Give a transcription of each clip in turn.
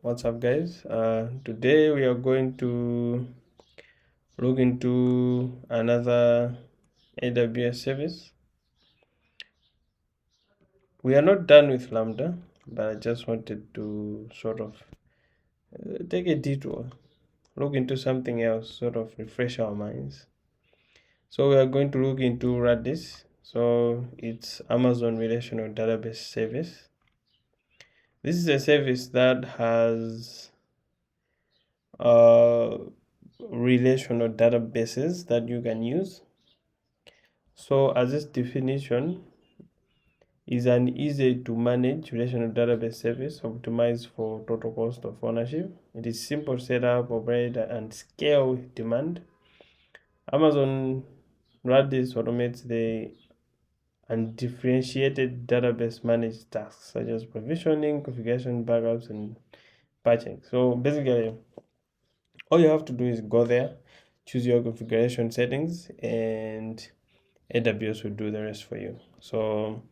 What's up, guys? Today we are going to look into another AWS service. We are not done with Lambda, but I just wanted to sort of take a detour, look into something else, sort of refresh our minds. So we are going to look into RDS. So it's Amazon Relational Database Service. This is a service that has relational databases that you can use. So as its definition is an easy to manage relational database service optimized for total cost of ownership. It is simple setup, operate, and scale with demand. Amazon RDS automates the undifferentiated database managed tasks such as provisioning, configuration, backups, and patching. So basically, all you have to do is go there, choose your configuration settings, and AWS will do the rest for you. So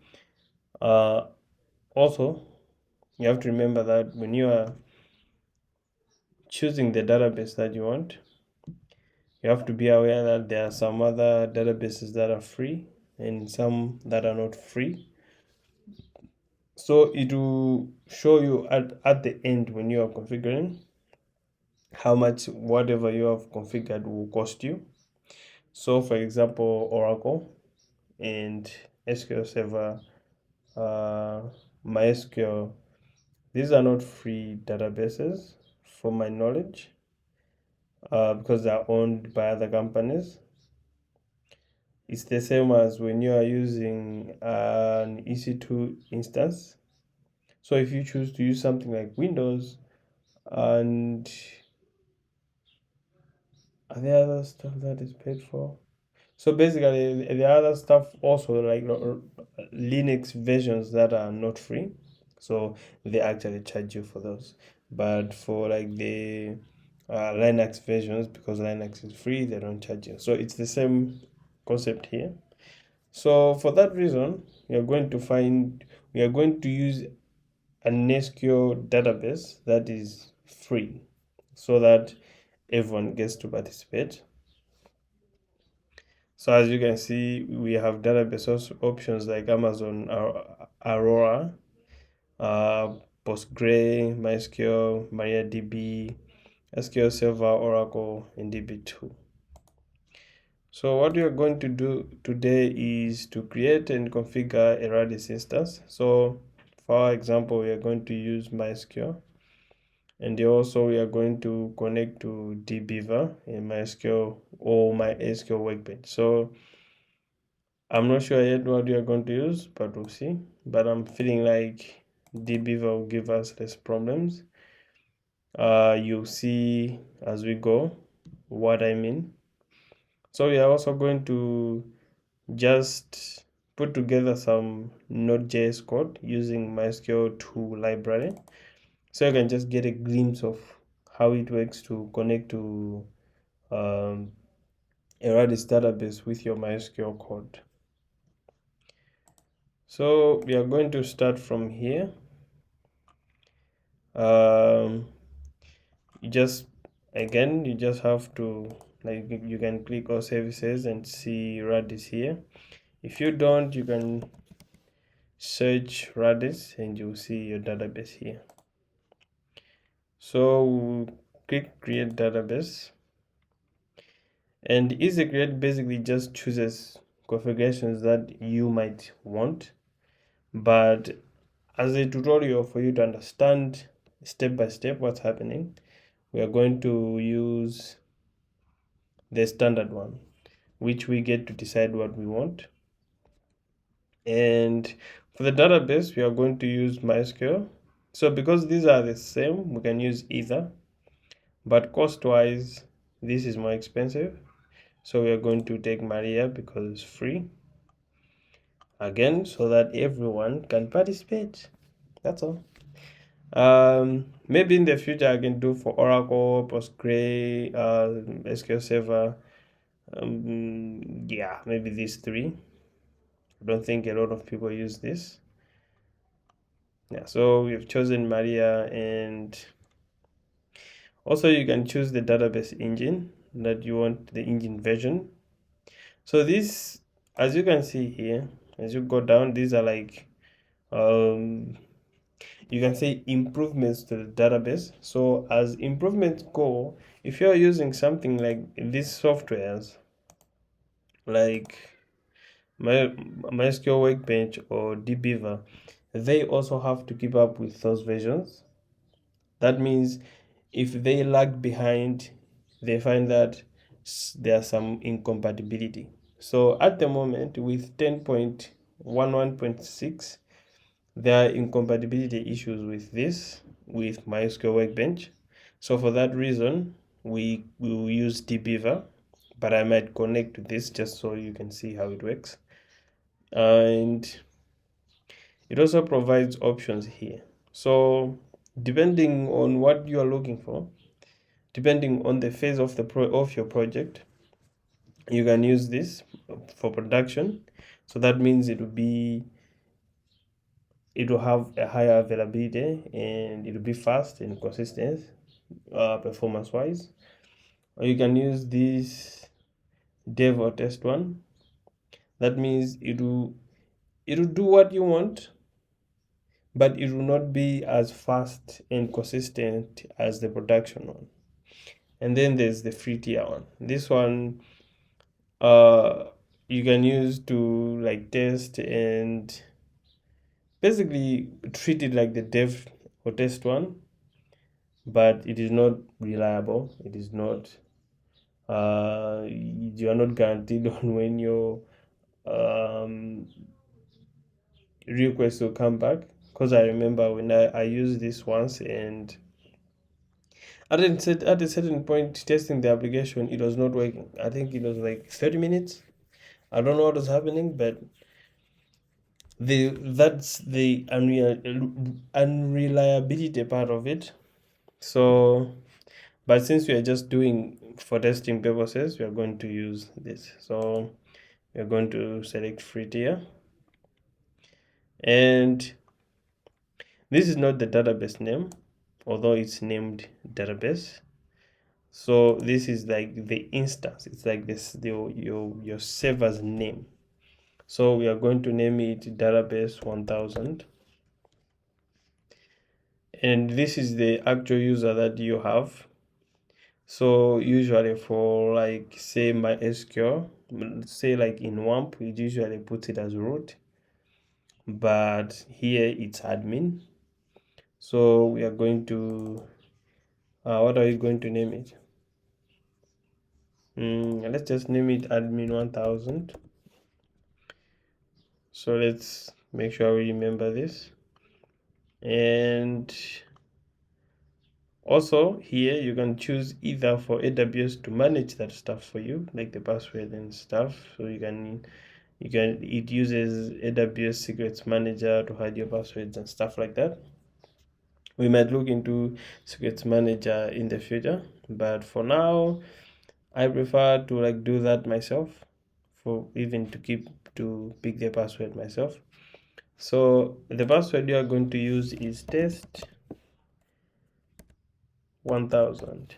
also, you have to remember that when you are choosing the database that you want, you have to be aware that there are some other databases that are free and some that are not free. So it will show you at the end when you are configuring how much whatever you have configured will cost you. So for example, Oracle and SQL Server, MySQL, these are not free databases from my knowledge, because they are owned by other companies. It's the same as when you are using an EC2 instance. So if you choose to use something like Windows, and are there other stuff that is paid for? So basically, the other stuff also like Linux versions that are not free. So they actually charge you for those. But for like the Linux versions, because Linux is free, they don't charge you. So it's the same concept here. So for that reason, we are going to use an SQL database that is free so that everyone gets to participate. So as you can see, we have database options like Amazon Aurora, Postgre, MySQL, MariaDB, SQL Server, Oracle, and DB2. So what we are going to do today is to create and configure a RDS instance. So for example, we are going to use MySQL, and also we are going to connect to dbeaver in MySQL or MySQL Workbench. So I'm not sure yet what we are going to use, but we'll see. But I'm feeling like dbeaver will give us less problems. You'll see as we go what I mean. So we are also going to just put together some Node.js code using MySQL 2 library, so you can just get a glimpse of how it works to connect to a RDS database with your MySQL code. So we are going to start from here. You just have to, like, you can click all services and see RDS here. If you don't, you can search RDS and you'll see your database here. So we'll click create database, and easy create basically just chooses configurations that you might want, but as a tutorial for you to understand step by step what's happening, we are going to use the standard one, which we get to decide what we want. And for the database, we are going to use MySQL. So because these are the same, we can use either, but cost wise this is more expensive, so we are going to take Maria because it's free, again, so that everyone can participate. That's all. Maybe in the future I can do for Oracle, Postgre, SQL Server. Yeah, maybe these three. I don't think a lot of people use this. Yeah, so we've chosen Maria, and also you can choose the database engine that you want, the engine version. So this, as you can see here, as you go down, these are like you can say improvements to the database. So as improvements go, if you're using something like these softwares like MySQL Workbench or dbeaver, they also have to keep up with those versions. That means if they lag behind, they find that there's some incompatibility. So at the moment with 10.11.6, there are incompatibility issues with this, with MySQL Workbench. So for that reason, we will use dbeaver, but I might connect to this just so you can see how it works. And it also provides options here. So depending on what you are looking for, depending on the phase of your project, you can use this for production. So that means it will have a higher availability, and it will be fast and consistent performance wise. Or you can use this dev or test one. That means it will do what you want, but it will not be as fast and consistent as the production one. And then there's the free tier one. This one you can use to like test and basically treat it like the dev or test one, but it is not reliable. It is not you are not guaranteed on when your request will come back, because I remember when I used this once, and at a certain point testing the application, it was not working. I think it was like 30 minutes. I don't know what was happening, but that's the unreliability part of it. So, but since we are just doing for testing purposes, we are going to use this. So we are going to select free tier, and this is not the database name, although it's named database. So this is like the instance. It's like this your server's name. So we are going to name it database 1000, and this is the actual user that you have. So usually for like say MySQL, say like in WAMP, it usually puts it as root, but here it's admin. So we are going to what are you going to name it? Let's just name it admin 1000. So let's make sure we remember this. And also here you can choose either for AWS to manage that stuff for you, like the password and stuff. So it uses AWS secrets manager to hide your passwords and stuff like that. We might look into secrets manager in the future, but for now I prefer to like do that myself, for even to pick the password myself. So the password you are going to use is test 1000,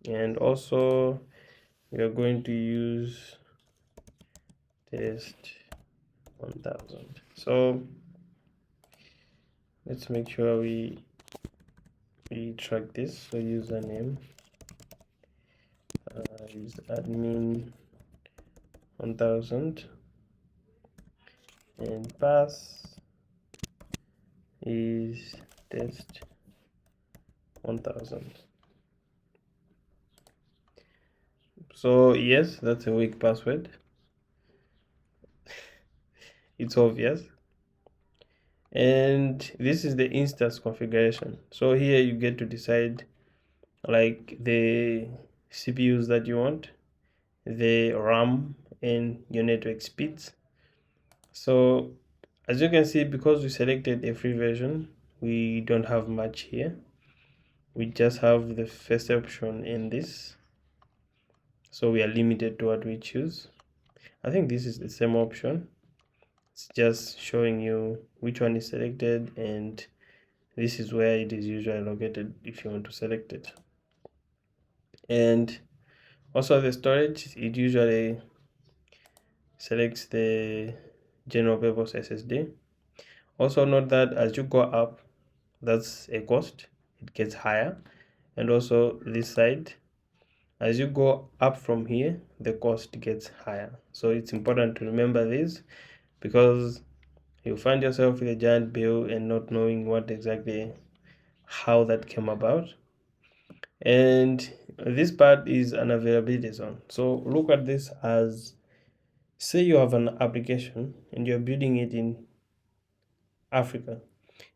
and also we are going to use test 1000. So let's make sure we track this. So username is admin 1000, and pass is test 1000. So yes, that's a weak password. It's obvious. And this is the instance configuration. So here you get to decide like the CPUs that you want, the RAM, and your network speeds. So as you can see, because we selected a free version, we don't have much here. We just have the first option in this, so we are limited to what we choose. I think this is the same option. It's just showing you which one is selected, and this is where it is usually located if you want to select it. And also the storage, it usually selects the general purpose SSD. Also note that as you go up, that's a cost, it gets higher. And also this side, as you go up from here, the cost gets higher. So it's important to remember this, because you find yourself with a giant bill and not knowing what exactly how that came about. And this part is an availability zone. So look at this as, say you have an application and you're building it in Africa,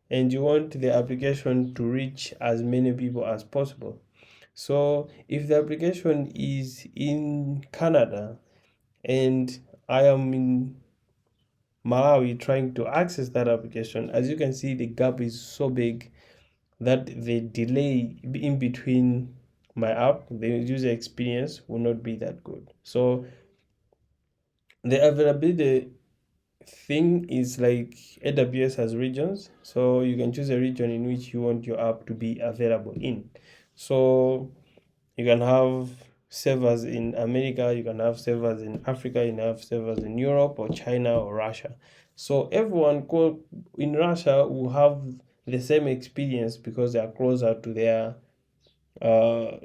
and you want the application to reach as many people as possible. So if the application is in Canada and I am in Malawi trying to access that application, as you can see, the gap is so big that the delay in between my app, the user experience, will not be that good. So the availability thing is like AWS has regions, so you can choose a region in which you want your app to be available in. So you can have servers in America, you can have servers in Africa, you can have servers in Europe or China or Russia. So everyone in Russia will have the same experience because they are closer to their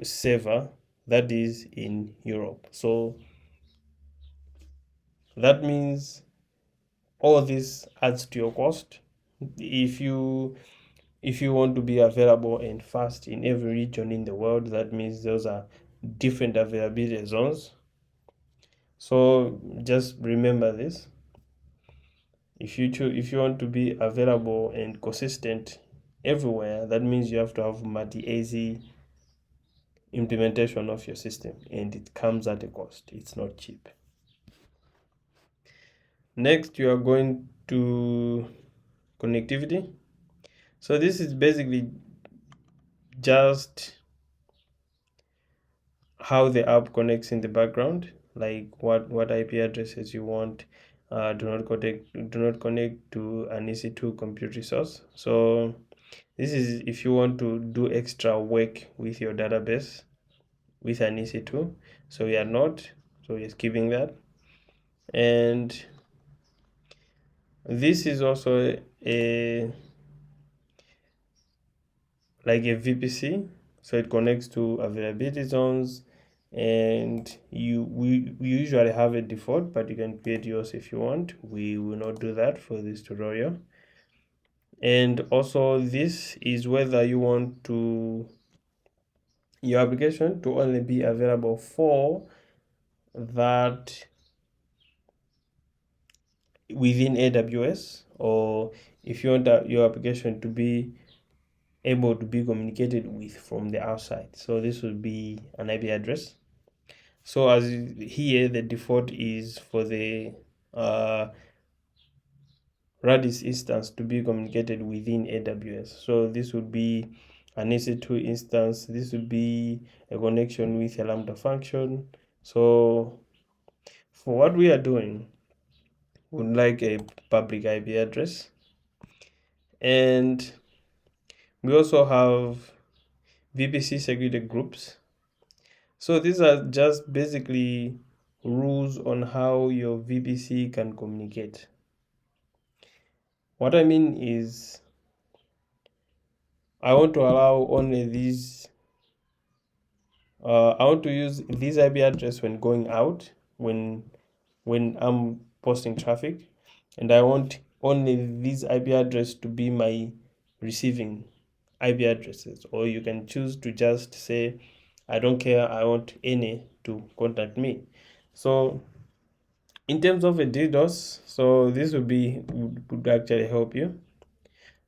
server that is in Europe. So that means all this adds to your cost. If you want to be available and fast in every region in the world, that means those are different availability zones. So just remember this. If you want to be available and consistent everywhere, that means you have to have multi-AZ implementation of your system, and it comes at a cost. It's not cheap. Next, you are going to connectivity. So this is basically just how the app connects in the background, like what IP addresses you want. Do not connect to an EC2 compute resource. So this is if you want to do extra work with your database with an EC2. So we are not, so we're skipping that. And this is also a like a VPC, so it connects to availability zones, and we usually have a default, but you can create yours if you want. We will not do that for this tutorial. And also this is whether you want to your application to only be available for that within AWS, or if you want your application to be able to be communicated with from the outside. So this would be an IP address. So as here, the default is for the RDS instance to be communicated within AWS. So this would be an EC2 instance. This would be a connection with a Lambda function. So for what we are doing, we would like a public IP address. And we also have VPC segregated groups. So these are just basically rules on how your VPC can communicate. What I mean is, I want to allow only these, I want to use this IP address when going out, when I'm posting traffic, and I want only this IP address to be my receiving IP addresses. Or you can choose to just say, I don't care, I want any to contact me. So in terms of a DDoS, so this would actually help you.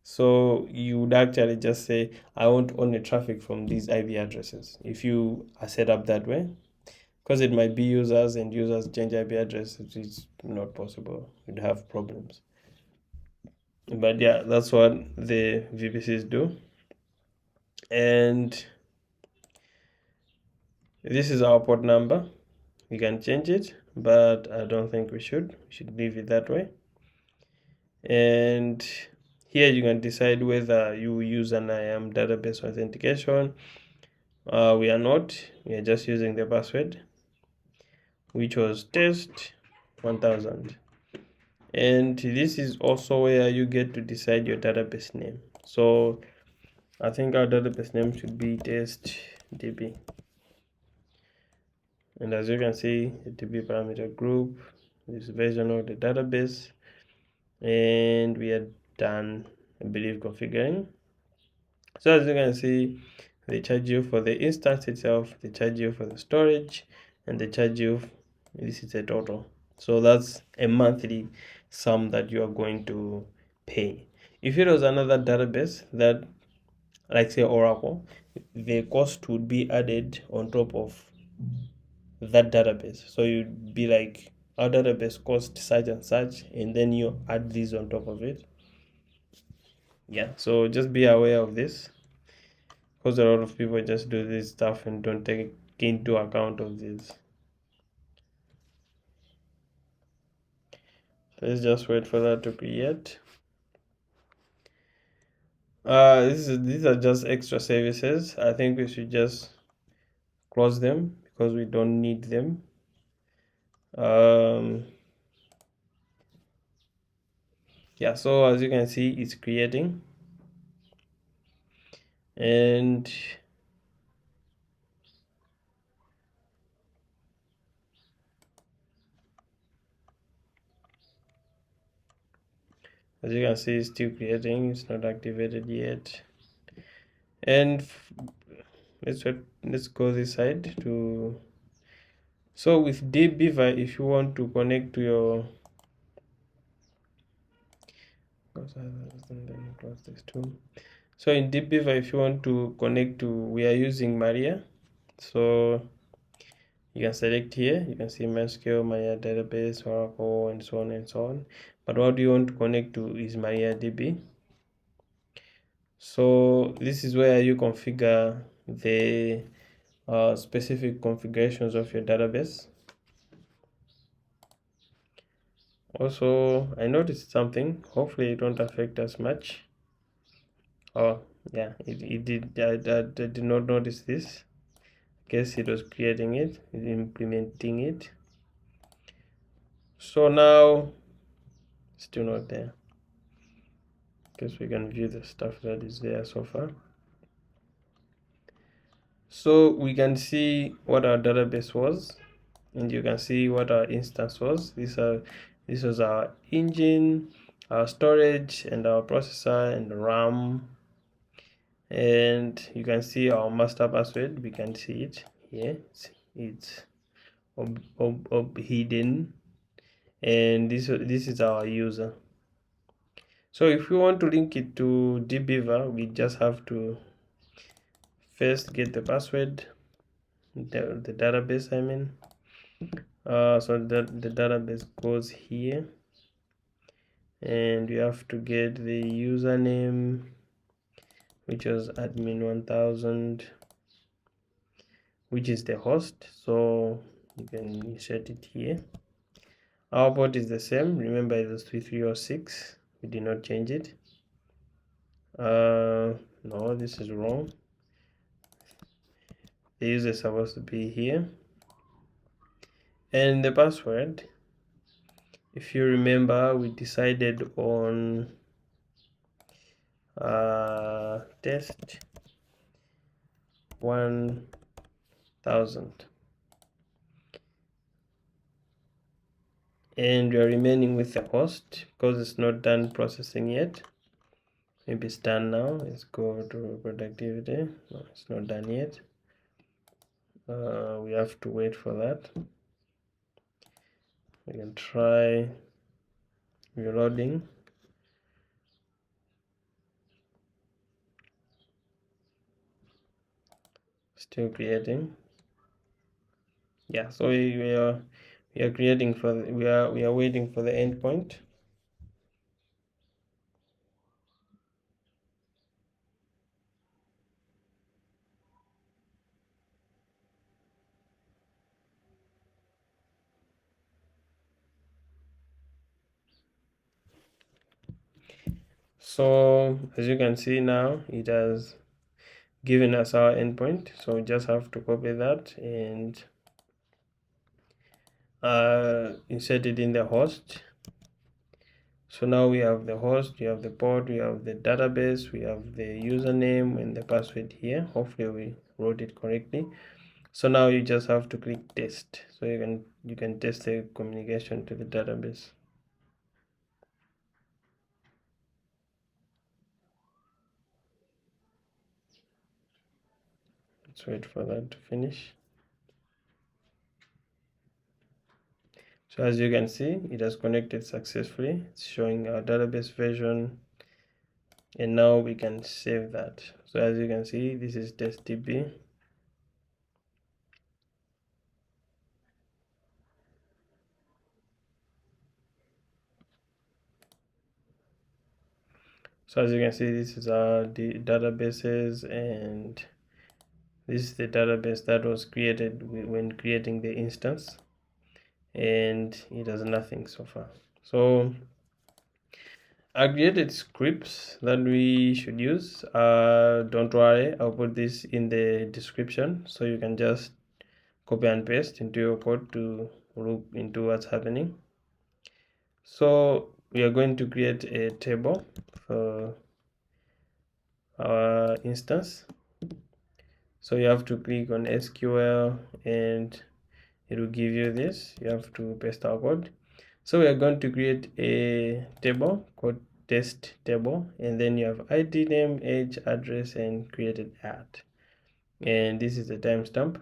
So you would actually just say, I want only traffic from these IP addresses, if you are set up that way, because it might be users and users change IP addresses. It's not possible. You'd have problems. But yeah, that's what the VPCs do. And this is our port number. We can change it, but I don't think we should. We should leave it that way. And here you can decide whether you use an IAM database authentication. We are not, we are just using the password, which was test 1000. And this is also where you get to decide your database name. So I think our database name should be test db. And as you can see, the db parameter group, this version of the database, and we are done, I believe, configuring. So as you can see, they charge you for the instance itself, they charge you for the storage, and they charge you, this is a total. So that's a monthly sum that you are going to pay. If it was another database that, like say Oracle, the cost would be added on top of that database. So you'd be like, our database cost such and such, and then you add these on top of it. Yeah, so just be aware of this, because a lot of people just do this stuff and don't take into account of this. Let's just wait for that to create. These are just extra services. I think we should just close them because we don't need them. Yeah, so as you can see, it's creating, and as you can see, it's still creating. It's not activated yet. And let's go this side to. So with dbeaver, if you want to connect to your, close this too. So in dbeaver, if you want to connect to, we are using Maria. So you can select here, you can see MySQL, Maria database, Oracle, and so on and so on. But what you want to connect to is MariaDB. So this is where you configure the specific configurations of your database. Also, I noticed something. Hopefully it won't affect us much. Oh yeah, it did. I did not notice this. Guess it was creating it, implementing it. So now still not there. Guess we can view the stuff that is there so far. So we can see what our database was, and you can see what our instance was. This was our engine, our storage, and our processor and RAM. And you can see our master password. We can see it here. It's hidden, and this is our user. So if we want to link it to dbeaver, we just have to first get the password, the database I mean. So that the database goes here, and we have to get the username, which was admin 1000, which is the host. So you can insert it here. Our port is the same. Remember, it was 3306. We did not change it. No, this is wrong. The user is supposed to be here, and the password, if you remember, we decided on test 1000, and we are remaining with the host because it's not done processing yet. Maybe it's done now. Let's go to productivity. No, it's not done yet. We have to wait for that. We can try reloading. Still creating. Yeah, so we are creating for we are waiting for the endpoint. So as you can see now, it has given us our endpoint. So we just have to copy that and insert it in the host. So now we have the host, we have the port, we have the database, we have the username and the password here. Hopefully we wrote it correctly. So now you just have to click test, so you can test the communication to the database. Let's wait for that to finish. So as you can see, it has connected successfully. It's showing our database version, and now we can save that. So as you can see, this is testdb. So as you can see, this is our databases, and this is the database that was created when creating the instance, and it has nothing so far. So I created scripts that we should use. Don't worry, I'll put this in the description so you can just copy and paste into your code to look into what's happening. So we are going to create a table for our instance. So you have to click on SQL and it will give you this. You have to paste our code. So we are going to create a table called test table, and then you have ID, name, age, address, and created at, and this is the timestamp.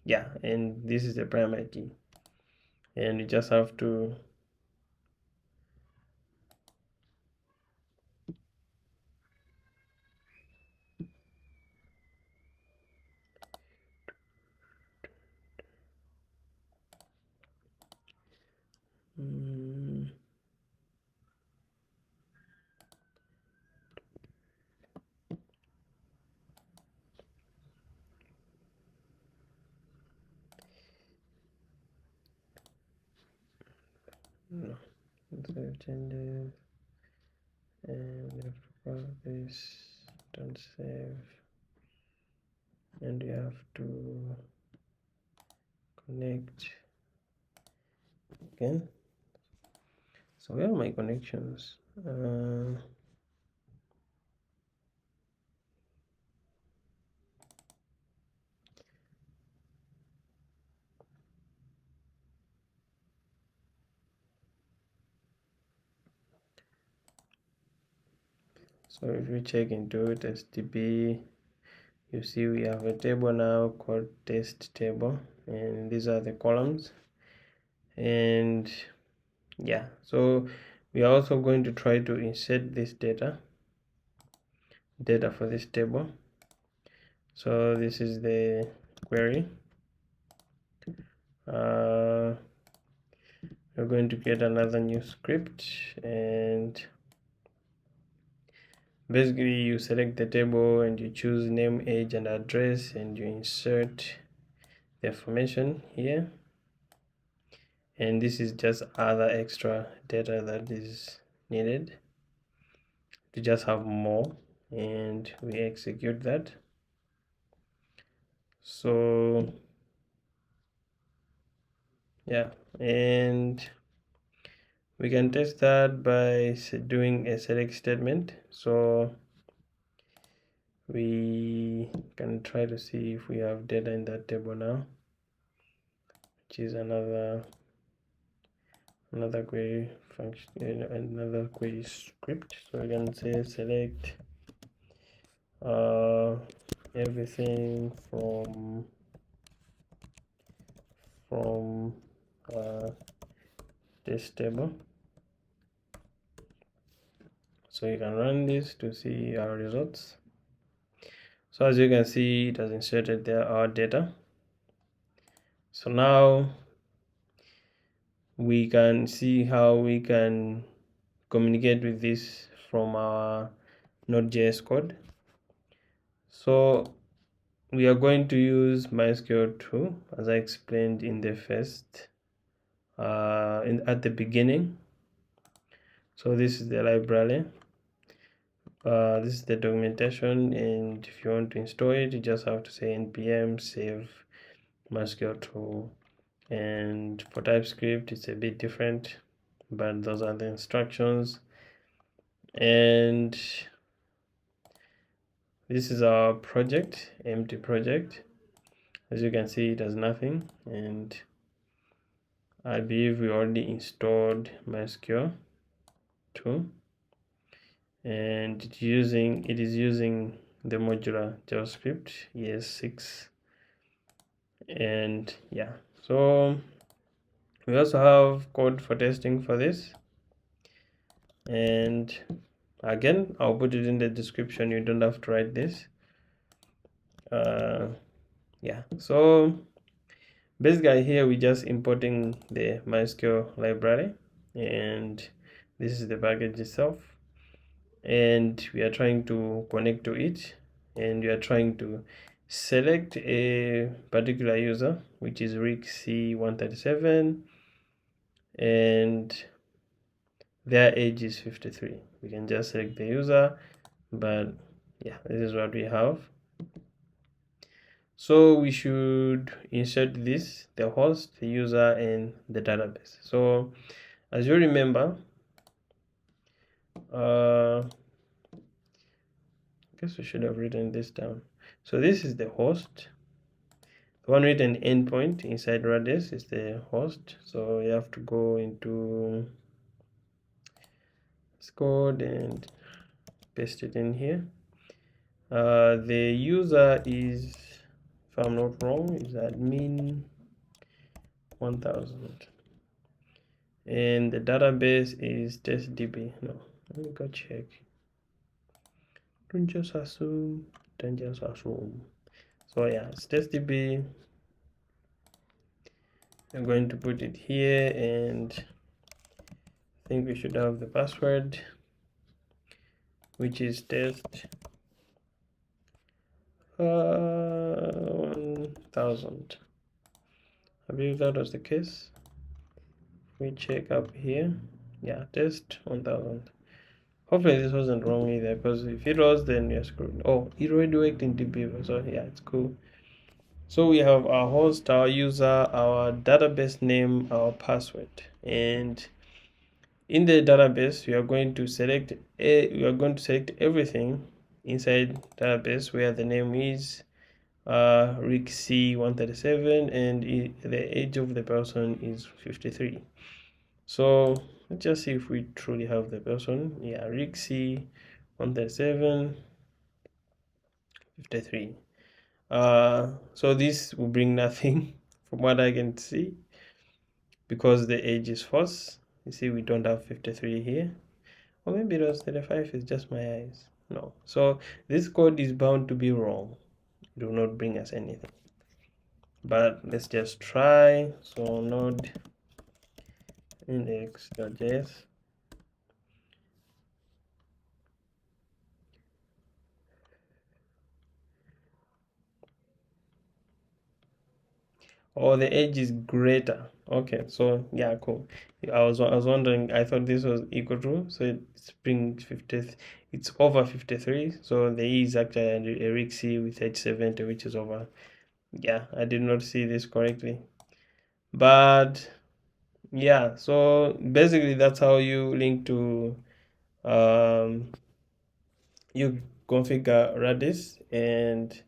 Yeah, and this is the primary key, and you just have to no, save changes, and you have to call this, don't save, and you have to connect again. So where are my connections? So if you check into testdb, you see we have a table now called test table, and these are the columns. And yeah, so we are also going to try to insert this data for this table. So this is the query. We're going to create another new script, and basically you select the table and you choose name, age, and address, and you insert the information here. And this is just other extra data that is needed to just have more, and we execute that. So yeah, and we can test that by doing a select statement. So we can try to see if we have data in that table now, which is another query function, another query script. So we can say select everything from this table. So you can run this to see our results. So as you can see, it has inserted there our data. So now we can see how we can communicate with this from our Node.js code. So we are going to use MySQL 2, as I explained in the first at the beginning. So this is the library. This is the documentation, and if you want to install it, you just have to say npm save MySQL2. And for TypeScript, it's a bit different, but those are the instructions. And this is our project, empty project. As you can see, it has nothing, and I believe we already installed MySQL2, and it is using the modular JavaScript ES6. And yeah, so we also have code for testing for this, and again, I'll put it in the description. You don't have to write this. Yeah, so basically here we're just importing the MySQL library, and this is the package itself, and we are trying to connect to it, and we are trying to select a particular user, which is RIC137, and their age is 53. We can just select the user, but yeah, this is what we have. So we should insert this, the host, the user, and the database. So as you remember, I guess we should have written this down. So this is the host. The one written endpoint inside RDS is the host. So you have to go into this code and paste it in here. The user is, if I'm not wrong, is admin 1000, and the database is testdb. No, let me go check. Don't just assume. So yeah, it's testdb. I'm going to put it here, and I think we should have the password, which is test 1000. I believe that was the case. We check up here. Yeah, test 1000. Hopefully this wasn't wrong either, because if it was, then we're screwed. Oh, it already worked in dbeaver, so yeah, it's cool. So we have our host, our user, our database name, our password, and in the database we are going to select everything inside database where the name is RIC137, and the age of the person is 53. So let's just see if we truly have the person. Yeah, RIC137 53. So this will bring nothing from what I can see, because the age is false. You see, we don't have 53 here, or maybe it was 35. It's just my eyes. No, so this code is bound to be wrong. It will not bring us anything, but let's just try. So node index.js. Oh, the age is greater. Okay, so yeah, cool. I was wondering, I thought this was equal to, so it's bring 50, it's over 53. So there is actually a RIC with age 70, which is over. Yeah, I did not see this correctly, but yeah, so basically that's how you link to you configure Redis and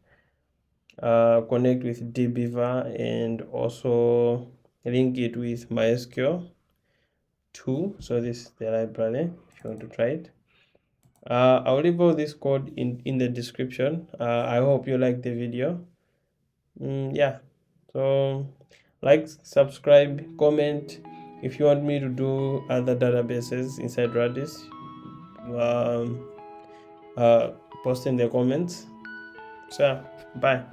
connect with dbeaver, and also link it with MySQL2. So this is the library if you want to try it. I'll leave all this code in the description. I hope you like the video. Yeah, so like, subscribe, comment. If you want me to do other databases inside Redis, post in the comments. So bye.